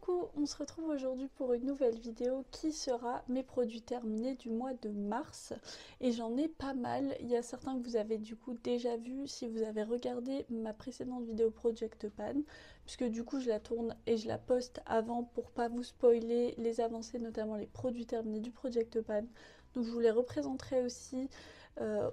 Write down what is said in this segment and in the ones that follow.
Coucou, on se retrouve aujourd'hui pour une nouvelle vidéo qui sera mes produits terminés du mois de mars et j'en ai pas mal. Il y a certains que vous avez du coup déjà vu si vous avez regardé ma précédente vidéo Project Pan, puisque du coup je la tourne et je la poste avant pour pas vous spoiler les avancées, notamment les produits terminés du Project Pan. Donc je vous les représenterai aussi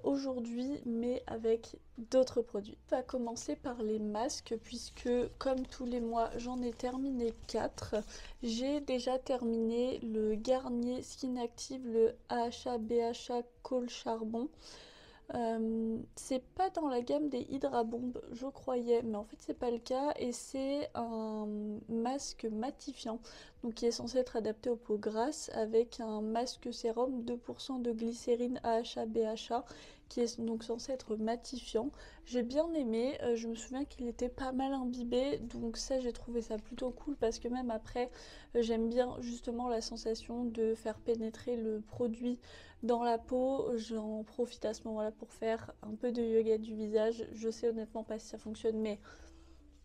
aujourd'hui, mais avec d'autres produits. On va commencer par les masques, puisque comme tous les mois, j'en ai terminé 4. J'ai déjà terminé le Garnier Skin Active, le AHA BHA Col Charbon. C'est pas dans la gamme des Hydra Bomb, je croyais, mais en fait c'est pas le cas et c'est un masque matifiant, donc qui est censé être adapté aux peaux grasses avec un masque sérum 2% de glycérine AHA BHA qui est donc censé être matifiant. J'ai bien aimé, je me souviens qu'il était pas mal imbibé, donc ça j'ai trouvé ça plutôt cool parce que même après j'aime bien justement la sensation de faire pénétrer le produit dans la peau. J'en profite à ce moment-là pour faire un peu de yoga du visage. Je sais honnêtement pas si ça fonctionne, mais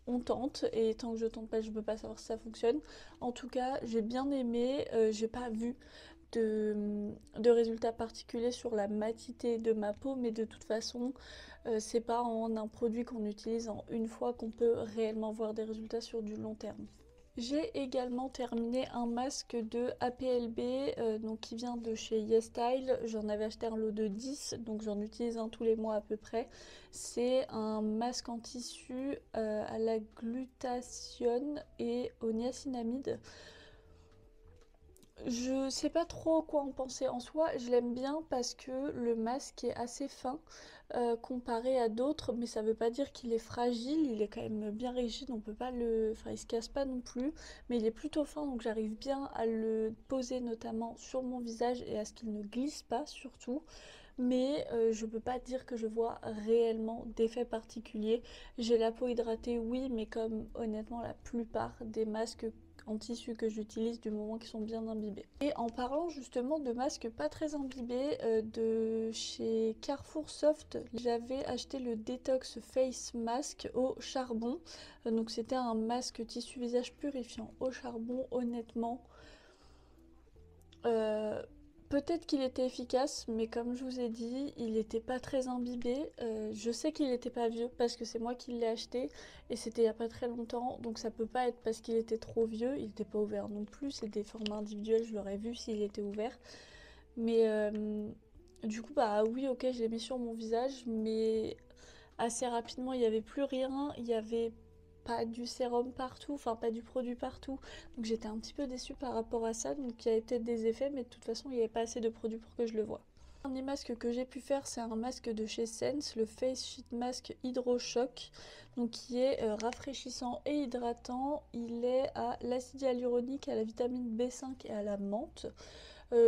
on tente et tant que je tente pas, je peux pas savoir si ça fonctionne. En tout cas, j'ai bien aimé. J'ai pas vu de résultats particuliers sur la matité de ma peau, mais de toute façon, c'est pas en un produit qu'on utilise en une fois qu'on peut réellement voir des résultats sur du long terme. J'ai également terminé un masque de APLB donc qui vient de chez YesStyle. J'en avais acheté un lot de 10, donc j'en utilise un tous les mois à peu près. C'est un masque en tissu à la glutathione et au niacinamide. Je sais pas trop quoi en penser en soi, je l'aime bien parce que le masque est assez fin comparé à d'autres, mais ça veut pas dire qu'il est fragile, il est quand même bien rigide, on peut pas le... Enfin il se casse pas non plus, mais il est plutôt fin donc j'arrive bien à le poser notamment sur mon visage et à ce qu'il ne glisse pas surtout. Mais je peux pas dire que je vois réellement d'effet particulier. J'ai la peau hydratée, oui, mais comme honnêtement la plupart des masques en tissu que j'utilise du moment qu'ils sont bien imbibés. Et en parlant justement de masques pas très imbibés, de chez Carrefour Soft, j'avais acheté le Detox Face Mask au charbon. Donc c'était un masque tissu visage purifiant au charbon, honnêtement. Euh, Peut-être qu'il était efficace, mais comme je vous ai dit, il n'était pas très imbibé. Je sais qu'il n'était pas vieux parce que c'est moi qui l'ai acheté et c'était il n'y a pas très longtemps, donc ça peut pas être parce qu'il était trop vieux. Il n'était pas ouvert non plus, c'est des formats individuels, je l'aurais vu s'il était ouvert. Mais du coup, bah oui, ok, je l'ai mis sur mon visage, mais assez rapidement, il n'y avait plus rien. Il y avait pas du sérum partout, enfin pas du produit partout. Donc j'étais un petit peu déçue par rapport à ça. Donc il y avait peut-être des effets, mais de toute façon, il n'y avait pas assez de produits pour que je le voie. Le dernier masque que j'ai pu faire, c'est un masque de chez Sense, le Face Sheet Mask Hydro Shock, donc qui est rafraîchissant et hydratant. Il est à l'acide hyaluronique, à la vitamine B5 et à la menthe.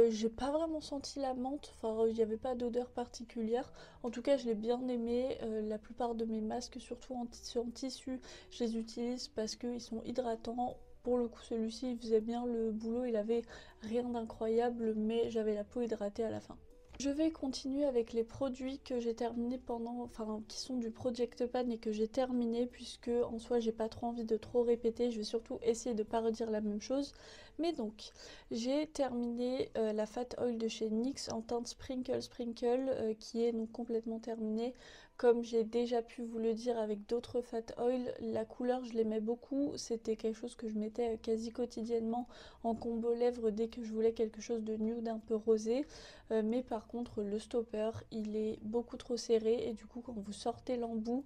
J'ai pas vraiment senti la menthe, enfin il n'y avait pas d'odeur particulière. En tout cas, je l'ai bien aimé. La plupart de mes masques, surtout en tissu, je les utilise parce qu'ils sont hydratants. Pour le coup, celui-ci, il faisait bien le boulot, il avait rien d'incroyable, mais j'avais la peau hydratée à la fin. Je vais continuer avec les produits que j'ai terminés enfin qui sont du Project Pan et que j'ai terminé puisque en soi j'ai pas trop envie de trop répéter, je vais surtout essayer de pas redire la même chose. Mais donc j'ai terminé la Fat Oil de chez NYX en teinte Sprinkle Sprinkle qui est donc complètement terminée. Comme j'ai déjà pu vous le dire avec d'autres Fat Oil, la couleur je l'aimais beaucoup, c'était quelque chose que je mettais quasi quotidiennement en combo lèvres dès que je voulais quelque chose de nude un peu rosé. Mais par contre le stopper il est beaucoup trop serré et du coup quand vous sortez l'embout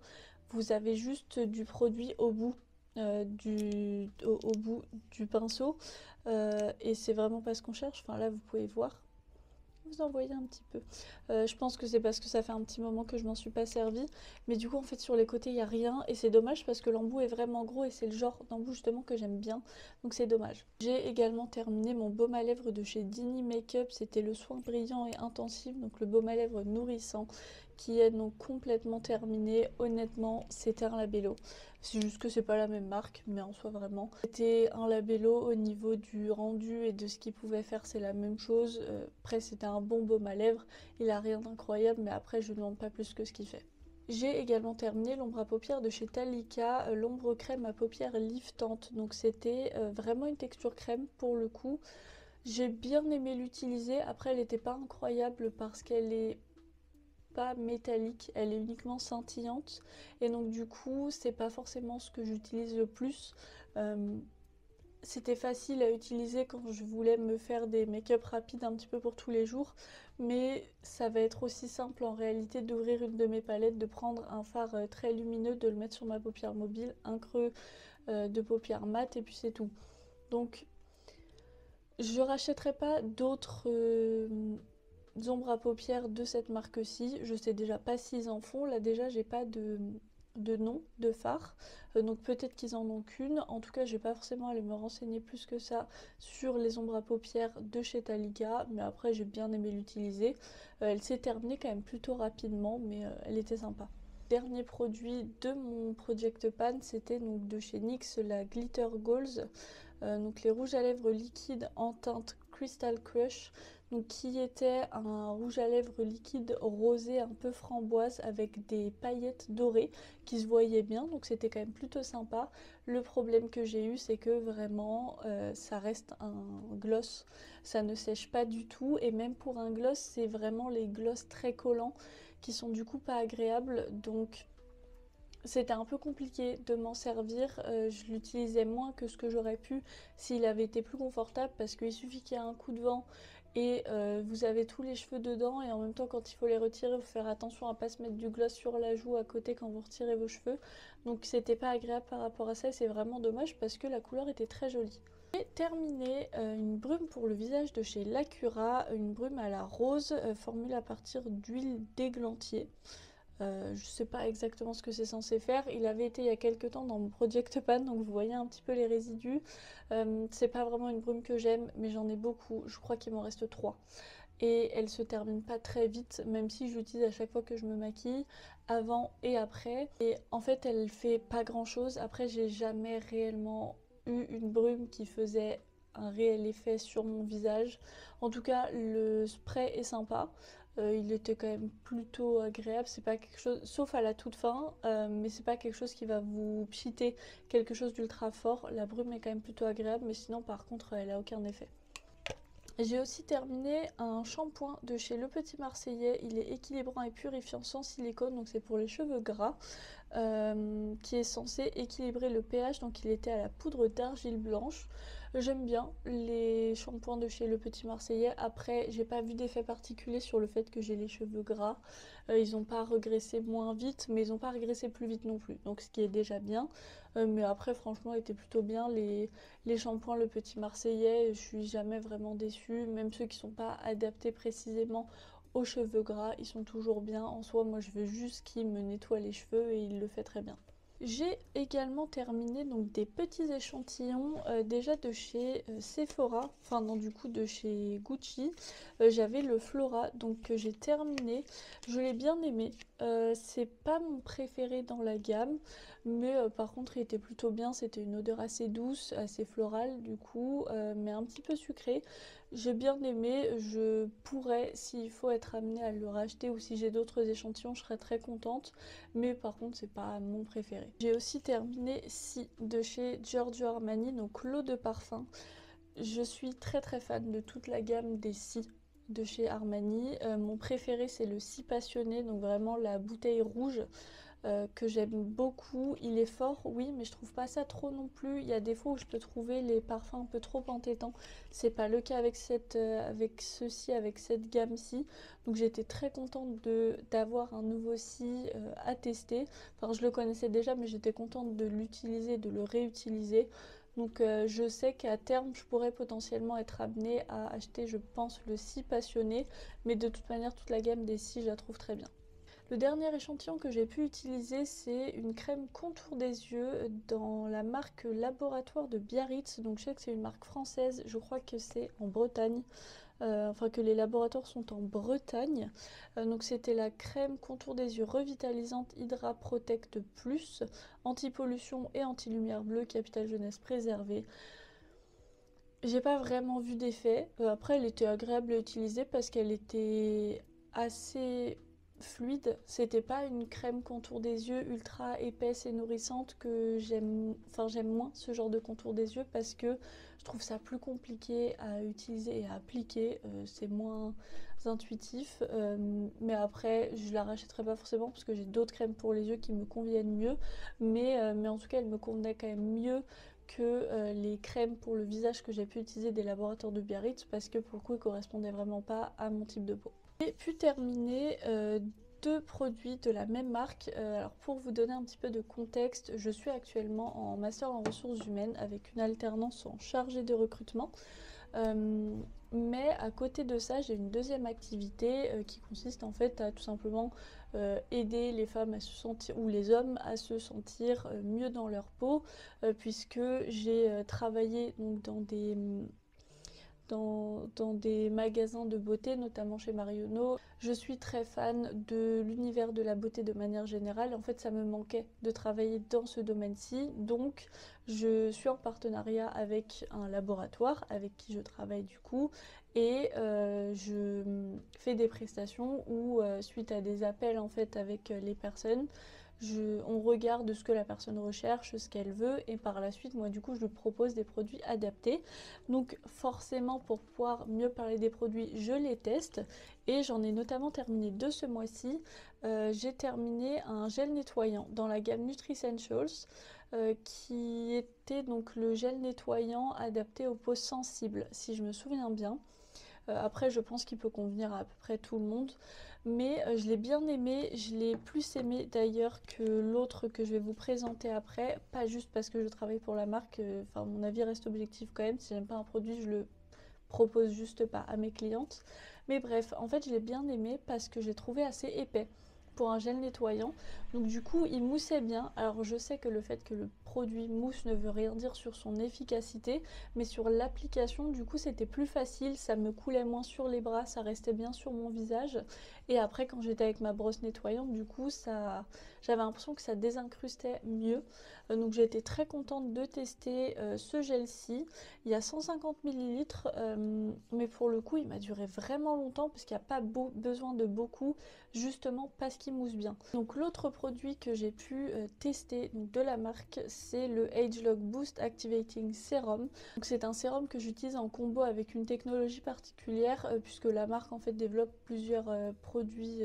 vous avez juste du produit au bout au bout du pinceau et c'est vraiment pas ce qu'on cherche. Enfin là vous pouvez voir, vous en voyez un petit peu. Je pense que c'est parce que ça fait un petit moment que je m'en suis pas servi. Mais du coup, en fait, sur les côtés, il n'y a rien. Et c'est dommage parce que l'embout est vraiment gros et c'est le genre d'embout justement que j'aime bien. Donc c'est dommage. J'ai également terminé mon baume à lèvres de chez Dini Makeup. C'était le soin brillant et intensif. Donc le baume à lèvres nourrissant qui est donc complètement terminé. Honnêtement, c'était un labello. C'est juste que c'est pas la même marque, mais en soi vraiment. C'était un labello au niveau du rendu et de ce qu'il pouvait faire, c'est la même chose. Après, c'était un bon baume à lèvres. Il a rien d'incroyable, mais après, je ne demande pas plus que ce qu'il fait. J'ai également terminé l'ombre à paupières de chez Talika, l'ombre crème à paupières liftante. Donc c'était vraiment une texture crème pour le coup. J'ai bien aimé l'utiliser. Après, elle n'était pas incroyable parce qu'elle est pas métallique, elle est uniquement scintillante. Et donc du coup, c'est pas forcément ce que j'utilise le plus. Euh, C'était facile à utiliser quand je voulais me faire des make-up rapides un petit peu pour tous les jours, mais ça va être aussi simple en réalité d'ouvrir une de mes palettes, de prendre un fard très lumineux, de le mettre sur ma paupière mobile, un creux de paupière mat et puis c'est tout. Donc je rachèterai pas d'autres ombres à paupières de cette marque-ci. Je sais déjà pas s'ils en font. Là déjà j'ai pas de nom de fard. Donc peut-être qu'ils en ont qu'une. En tout cas je vais pas forcément aller me renseigner plus que ça sur les ombres à paupières de chez Talika. Mais après j'ai bien aimé l'utiliser. Elle s'est terminée quand même plutôt rapidement, mais elle était sympa. Dernier produit de mon Project Pan, c'était donc de chez NYX la Glitter Goals. Donc les rouges à lèvres liquides en teinte Crystal Crush, donc qui était un rouge à lèvres liquide rosé un peu framboise avec des paillettes dorées qui se voyaient bien, donc c'était quand même plutôt sympa. Le problème que j'ai eu, c'est que vraiment ça reste un gloss, ça ne sèche pas du tout, et même pour un gloss, c'est vraiment les gloss très collants qui sont du coup pas agréables, donc c'était un peu compliqué de m'en servir, je l'utilisais moins que ce que j'aurais pu s'il avait été plus confortable parce qu'il suffit qu'il y ait un coup de vent et vous avez tous les cheveux dedans et en même temps quand il faut les retirer, il faut faire attention à ne pas se mettre du gloss sur la joue à côté quand vous retirez vos cheveux. Donc c'était pas agréable par rapport à ça et c'est vraiment dommage parce que la couleur était très jolie. J'ai terminé une brume pour le visage de chez Lacura, une brume à la rose formulée à partir d'huile d'églantier. Je sais pas exactement ce que c'est censé faire. Il avait été il y a quelques temps dans mon Project Pan, donc vous voyez un petit peu les résidus. C'est pas vraiment une brume que j'aime, mais j'en ai beaucoup. Je crois qu'il m'en reste 3. Et elle se termine pas très vite, même si je l'utilise à chaque fois que je me maquille, avant et après. Et en fait, elle fait pas grand chose. Après, j'ai jamais réellement eu une brume qui faisait un réel effet sur mon visage. En tout cas, le spray est sympa. Il était quand même plutôt agréable. C'est pas quelque chose, sauf à la toute fin, mais c'est pas quelque chose qui va vous pchiter quelque chose d'ultra fort. La brume est quand même plutôt agréable, mais sinon, par contre, elle a aucun effet. J'ai aussi terminé un shampoing de chez Le Petit Marseillais. Il est équilibrant et purifiant sans silicone, donc c'est pour les cheveux gras, qui est censé équilibrer le pH. Donc il était à la poudre d'argile blanche. J'aime bien les shampoings de chez Le Petit Marseillais. Après, j'ai pas vu d'effet particulier sur le fait que j'ai les cheveux gras. Ils n'ont pas régressé moins vite, mais ils n'ont pas régressé plus vite non plus. Donc ce qui est déjà bien. Mais après, franchement, était plutôt bien. Les shampoings Le Petit Marseillais, je suis jamais vraiment déçue. Même ceux qui sont pas adaptés précisément aux cheveux gras, ils sont toujours bien. En soi, moi, je veux juste qu'il me nettoie les cheveux et il le fait très bien. J'ai également terminé donc des petits échantillons déjà de chez Sephora, enfin non du coup de chez Gucci. J'avais le Flora donc que j'ai terminé. Je l'ai bien aimé. C'est pas mon préféré dans la gamme, mais par contre il était plutôt bien. C'était une odeur assez douce, assez florale du coup, mais un petit peu sucrée. J'ai bien aimé, je pourrais, s'il faut être amenée à le racheter ou si j'ai d'autres échantillons, je serais très contente. Mais par contre, c'est pas mon préféré. J'ai aussi terminé Si de chez Giorgio Armani, donc l'eau de parfum. Je suis très très fan de toute la gamme des Si de chez Armani. Mon préféré, c'est le Si Passionné, donc vraiment la bouteille rouge que j'aime beaucoup. Il est fort, oui, mais je trouve pas ça trop non plus. Il y a des fois où je peux trouver les parfums un peu trop entêtants. C'est pas le cas avec avec ceci, avec cette gamme-ci. Donc j'étais très contente d'avoir un nouveau si à tester. Enfin, je le connaissais déjà, mais j'étais contente de l'utiliser, de le réutiliser. Donc je sais qu'à terme, je pourrais potentiellement être amenée à acheter, je pense, le si passionné. Mais de toute manière, toute la gamme des si, je la trouve très bien. Le dernier échantillon que j'ai pu utiliser, c'est une crème contour des yeux dans la marque Laboratoire de Biarritz. Donc je sais que c'est une marque française, je crois que c'est en Bretagne, enfin que les laboratoires sont en Bretagne. Donc c'était la crème contour des yeux revitalisante Hydra Protect Plus, anti-pollution et anti-lumière bleue, capitale jeunesse préservée. J'ai pas vraiment vu d'effet. Après, elle était agréable à utiliser parce qu'elle était assez fluide. C'était pas une crème contour des yeux ultra épaisse et nourrissante que j'aime, enfin j'aime moins ce genre de contour des yeux parce que je trouve ça plus compliqué à utiliser et à appliquer, c'est moins intuitif. Mais après je la rachèterai pas forcément parce que j'ai d'autres crèmes pour les yeux qui me conviennent mieux, mais en tout cas elle me convenait quand même mieux que les crèmes pour le visage que j'ai pu utiliser des laboratoires de Biarritz parce que pour le coup ils correspondaient vraiment pas à mon type de peau. J'ai pu terminer deux produits de la même marque. Alors pour vous donner un petit peu de contexte, je suis actuellement en master en ressources humaines avec une alternance en chargée de recrutement. Euh, mais à côté de ça, j'ai une deuxième activité qui consiste en fait à tout simplement aider les femmes à se sentir, ou les hommes à se sentir mieux dans leur peau, puisque j'ai travaillé donc dans des magasins de beauté, notamment chez Marionneau. Je suis très fan de l'univers de la beauté de manière générale. En fait, ça me manquait de travailler dans ce domaine-ci. Donc, je suis en partenariat avec un laboratoire avec qui je travaille du coup. Et je fais des prestations où, suite à des appels en fait avec les personnes, on regarde ce que la personne recherche, ce qu'elle veut, et par la suite, moi du coup, je lui propose des produits adaptés. Donc forcément, pour pouvoir mieux parler des produits, je les teste, et j'en ai notamment terminé deux ce mois-ci. J'ai terminé un gel nettoyant dans la gamme Nutricentials, qui était donc le gel nettoyant adapté aux peaux sensibles, si je me souviens bien. Après, je pense qu'il peut convenir à peu près tout le monde. Mais je l'ai bien aimé. Je l'ai plus aimé d'ailleurs que l'autre que je vais vous présenter après. Pas juste parce que je travaille pour la marque. Enfin, mon avis reste objectif quand même. Si j'aime pas un produit, je le propose juste pas à mes clientes. Mais bref, en fait, je l'ai bien aimé parce que j'ai trouvé assez épais pour un gel nettoyant. Donc du coup, il moussait bien. Alors je sais que le fait que le produit mousse ne veut rien dire sur son efficacité, mais sur l'application, du coup, c'était plus facile. Ça me coulait moins sur les bras, ça restait bien sur mon visage. Et après, quand j'étais avec ma brosse nettoyante, du coup, j'avais l'impression que ça désincrustait mieux. Donc j'ai été très contente de tester ce gel-ci. Il y a 150 millilitres, mais pour le coup, il m'a duré vraiment longtemps parce qu'il n'y a pas besoin de beaucoup, justement parce qu'il mousse bien. Donc l'autre produit que j'ai pu tester donc de la marque, c'est le AgeLock Boost Activating Serum. Donc c'est un sérum que j'utilise en combo avec une technologie particulière, puisque la marque en fait développe plusieurs produits,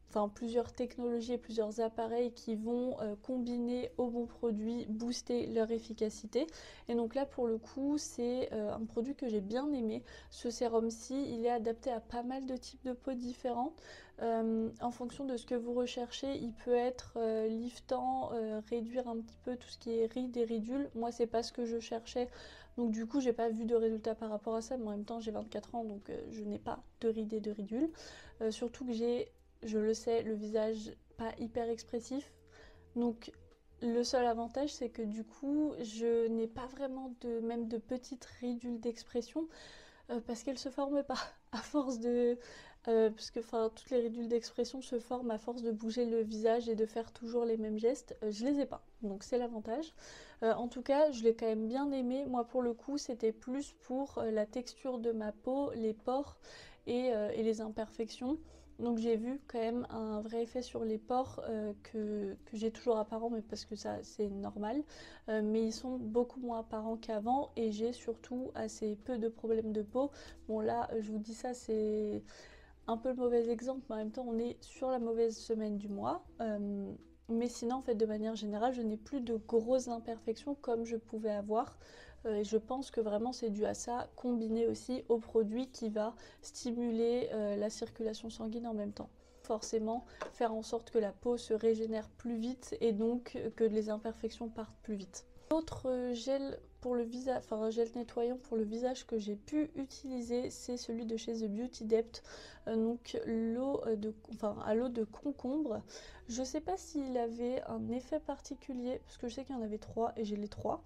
enfin plusieurs technologies et plusieurs appareils qui vont combiner au bon produit, booster leur efficacité. Et donc là pour le coup c'est un produit que j'ai bien aimé. Ce sérum-ci il est adapté à pas mal de types de peau différents. En fonction de ce que vous recherchez, il peut être liftant, réduire un petit peu tout ce qui est rides et ridules. Moi c'est pas ce que je cherchais. Donc du coup j'ai pas vu de résultat par rapport à ça, mais en même temps j'ai 24 ans donc je n'ai pas de rides et de ridules. Surtout que j'ai, je le sais, le visage pas hyper expressif. Donc le seul avantage c'est que du coup je n'ai pas vraiment même de petites ridules d'expression, parce qu'elles se forment pas à force de... parce que toutes les ridules d'expression se forment à force de bouger le visage et de faire toujours les mêmes gestes. Je les ai pas, donc c'est l'avantage. En tout cas, je l'ai quand même bien aimé. Moi pour le coup, c'était plus pour la texture de ma peau, les pores et les imperfections. Donc j'ai vu quand même un vrai effet sur les pores, que j'ai toujours apparent, mais parce que ça c'est normal. Mais ils sont beaucoup moins apparents qu'avant et j'ai surtout assez peu de problèmes de peau. Bon là, je vous dis ça, c'est un peu le mauvais exemple, mais en même temps on est sur la mauvaise semaine du mois. Mais sinon, en fait, de manière générale, je n'ai plus de grosses imperfections comme je pouvais avoir. Et je pense que vraiment c'est dû à ça, combiné aussi au produit qui va stimuler la circulation sanguine en même temps. Forcément, faire en sorte que la peau se régénère plus vite et donc que les imperfections partent plus vite. L'autre gel pour le visage, enfin un gel nettoyant pour le visage que j'ai pu utiliser, c'est celui de chez The Beauty Depth, donc à l'eau de concombre. Je sais pas s'il avait un effet particulier, parce que je sais qu'il y en avait trois et j'ai les trois.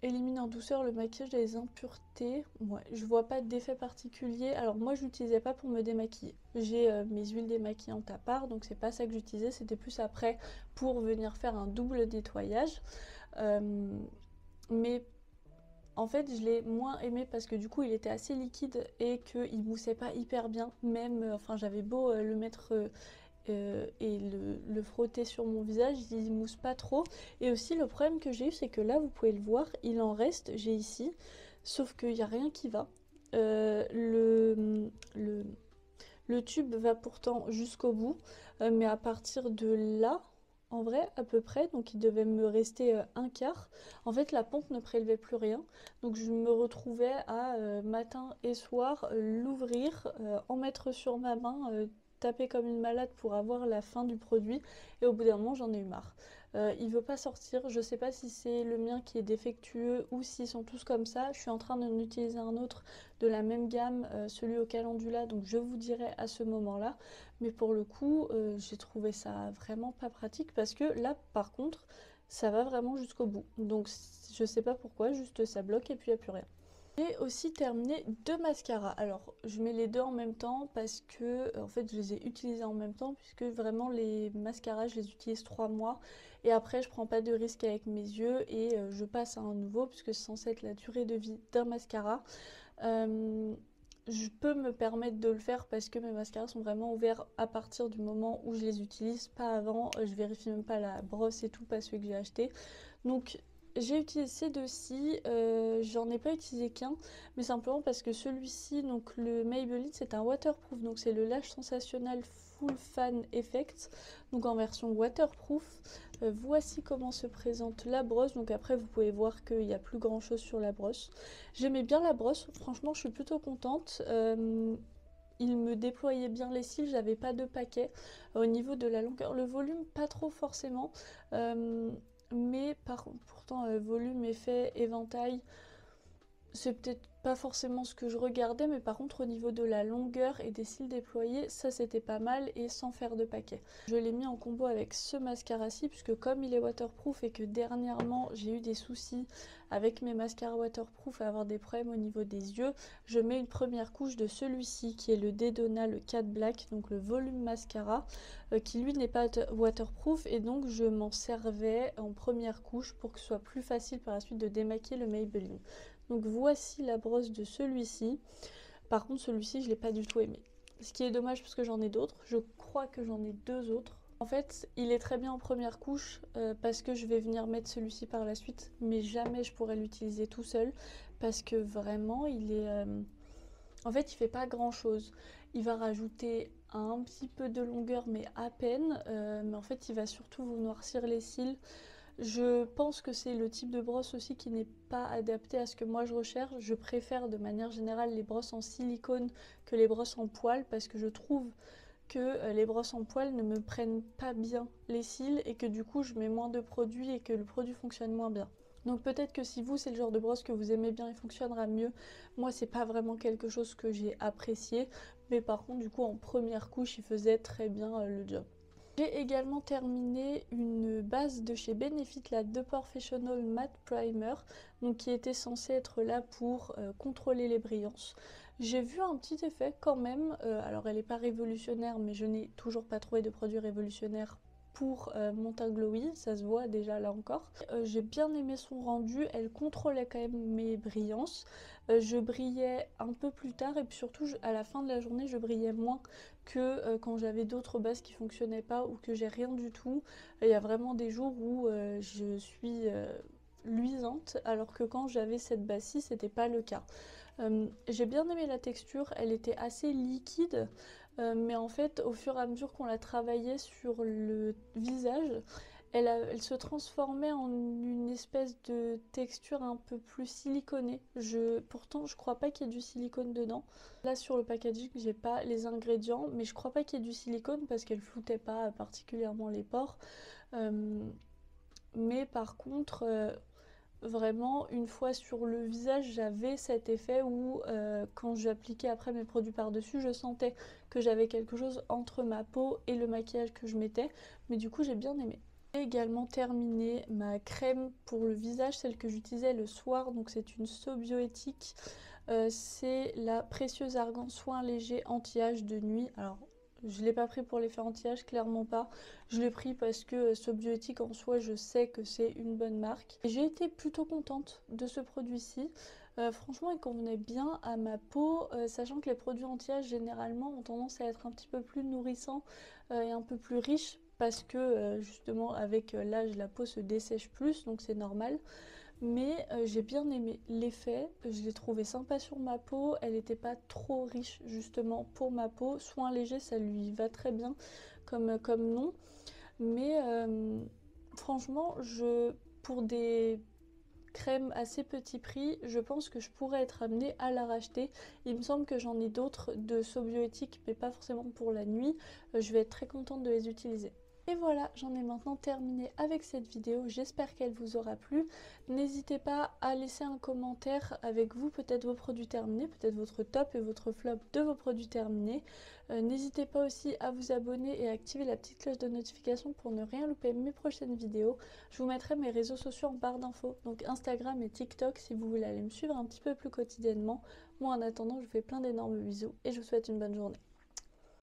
Élimine en douceur le maquillage et les impuretés. Ouais, je vois pas d'effet particulier. Alors moi je l'utilisais pas pour me démaquiller. J'ai mes huiles démaquillantes à part, donc c'est pas ça que j'utilisais, c'était plus après pour venir faire un double nettoyage. Mais En fait, je l'ai moins aimé parce que du coup, il était assez liquide et qu'il moussait pas hyper bien. Même, enfin, j'avais beau le mettre et le frotter sur mon visage, il mousse pas trop. Et aussi, le problème que j'ai eu, c'est que là, vous pouvez le voir, il en reste, j'ai ici, sauf qu'il n'y a rien qui va. Le, le tube va pourtant jusqu'au bout, mais à partir de là, en vrai, à peu près, donc il devait me rester un quart. En fait, la pompe ne prélevait plus rien, donc je me retrouvais à matin et soir l'ouvrir, en mettre sur ma main, taper comme une malade pour avoir la fin du produit, et au bout d'un moment, j'en ai eu marre. Il veut pas sortir, je sais pas si c'est le mien qui est défectueux ou s'ils sont tous comme ça. Je suis en train d'en utiliser un autre de la même gamme, celui au calendula, donc je vous dirai à ce moment-là. Mais pour le coup, j'ai trouvé ça vraiment pas pratique parce que là, par contre, ça va vraiment jusqu'au bout. Donc je sais pas pourquoi, juste ça bloque et puis il n'y a plus rien. J'ai aussi terminé deux mascaras. Alors, je mets les deux en même temps parce que, en fait, je les ai utilisés en même temps puisque vraiment les mascaras, je les utilise 3 mois et après, je prends pas de risque avec mes yeux et je passe à un nouveau puisque c'est censé être la durée de vie d'un mascara. Euh, je peux me permettre de le faire parce que mes mascaras sont vraiment ouverts à partir du moment où je les utilise, pas avant. Je vérifie même pas la brosse et tout, pas celui que j'ai acheté. Donc j'ai utilisé ces deux-ci, j'en ai pas utilisé qu'un, mais simplement parce que celui-ci, donc le Maybelline, c'est un waterproof, donc c'est le Lash Sensationnel Full Fan Effect, donc en version waterproof. Voici comment se présente la brosse, donc après vous pouvez voir qu'il n'y a plus grand chose sur la brosse. J'aimais bien la brosse, franchement je suis plutôt contente. Il me déployait bien les cils, j'avais pas de paquet. Au niveau de la longueur, le volume, pas trop forcément. Euh, mais pourtant, volume, effet, éventail, c'est peut-être pas forcément ce que je regardais, mais par contre au niveau de la longueur et des cils déployés, ça c'était pas mal et sans faire de paquet. Je l'ai mis en combo avec ce mascara-ci, puisque comme il est waterproof et que dernièrement j'ai eu des soucis avec mes mascaras waterproof à avoir des problèmes au niveau des yeux, je mets une première couche de celui-ci qui est le Dedona, le 4 Black, donc le volume mascara, qui lui n'est pas waterproof et donc je m'en servais en première couche pour que ce soit plus facile par la suite de démaquiller le Maybelline. Donc voici la brosse de celui-ci. Par contre, celui-ci, je l'ai pas du tout aimé. Ce qui est dommage parce que j'en ai d'autres. Je crois que j'en ai deux autres. En fait, il est très bien en première couche parce que je vais venir mettre celui-ci par la suite, mais jamais je pourrais l'utiliser tout seul parce que vraiment, il est... En fait, il fait pas grand-chose. Il va rajouter un petit peu de longueur, mais à peine. Mais en fait, il va surtout vous noircir les cils. Je pense que c'est le type de brosse aussi qui n'est pas adapté à ce que moi je recherche. Je préfère de manière générale les brosses en silicone que les brosses en poil parce que je trouve que les brosses en poil ne me prennent pas bien les cils et que du coup je mets moins de produits et que le produit fonctionne moins bien. Donc peut-être que si vous c'est le genre de brosse que vous aimez bien, il fonctionnera mieux. Moi c'est pas vraiment quelque chose que j'ai apprécié, mais par contre du coup en première couche il faisait très bien le job. J'ai également terminé une base de chez Benefit, la The Professional Matte Primer, donc qui était censée être là pour contrôler les brillances. J'ai vu un petit effet quand même, alors elle n'est pas révolutionnaire, mais je n'ai toujours pas trouvé de produit révolutionnaire pour mon teint glowy, ça se voit déjà là encore. J'ai bien aimé son rendu, elle contrôlait quand même mes brillances. Je brillais un peu plus tard et puis surtout à la fin de la journée je brillais moins que quand j'avais d'autres bases qui fonctionnaient pas ou que j'ai rien du tout. Il y a vraiment des jours où je suis luisante alors que quand j'avais cette base-ci c'était pas le cas. J'ai bien aimé la texture, elle était assez liquide, mais en fait au fur et à mesure qu'on la travaillait sur le visage, elle se transformait en une espèce de texture un peu plus siliconée. Pourtant je crois pas qu'il y ait du silicone dedans. Là sur le packaging j'ai pas les ingrédients, mais je crois pas qu'il y ait du silicone parce qu'elle floutait pas particulièrement les pores. Euh, mais par contre, vraiment, une fois sur le visage, j'avais cet effet où quand j'appliquais après mes produits par-dessus, je sentais que j'avais quelque chose entre ma peau et le maquillage que je mettais. Mais du coup, j'ai bien aimé. J'ai également terminé ma crème pour le visage, celle que j'utilisais le soir. Donc c'est une Sobioéthique. C'est la Précieuse Argan Soin Léger Anti-Âge de nuit. Alors, Je l'ai pas pris pour l'effet anti-âge, clairement pas. Je l'ai pris parce que Sobiotique en soi, je sais que c'est une bonne marque. J'ai été plutôt contente de ce produit-ci. Franchement, il convenait bien à ma peau, sachant que les produits anti-âge généralement ont tendance à être un petit peu plus nourrissants et un peu plus riches parce que justement avec l'âge la peau se dessèche plus, donc c'est normal. Mais j'ai bien aimé l'effet, je l'ai trouvé sympa sur ma peau, elle n'était pas trop riche justement pour ma peau. Soin léger, ça lui va très bien comme nom. Mais franchement, pour des crèmes assez petit prix, je pense que je pourrais être amenée à la racheter. Il me semble que j'en ai d'autres de Sobiotique, mais pas forcément pour la nuit. Je vais être très contente de les utiliser. Et voilà, j'en ai maintenant terminé avec cette vidéo, j'espère qu'elle vous aura plu. N'hésitez pas à laisser un commentaire avec vous, peut-être vos produits terminés, peut-être votre top et votre flop de vos produits terminés. N'hésitez pas aussi à vous abonner et à activer la petite cloche de notification pour ne rien louper mes prochaines vidéos. Je vous mettrai mes réseaux sociaux en barre d'infos, donc Instagram et TikTok si vous voulez aller me suivre un petit peu plus quotidiennement. Moi en attendant, je vous fais plein d'énormes bisous et je vous souhaite une bonne journée.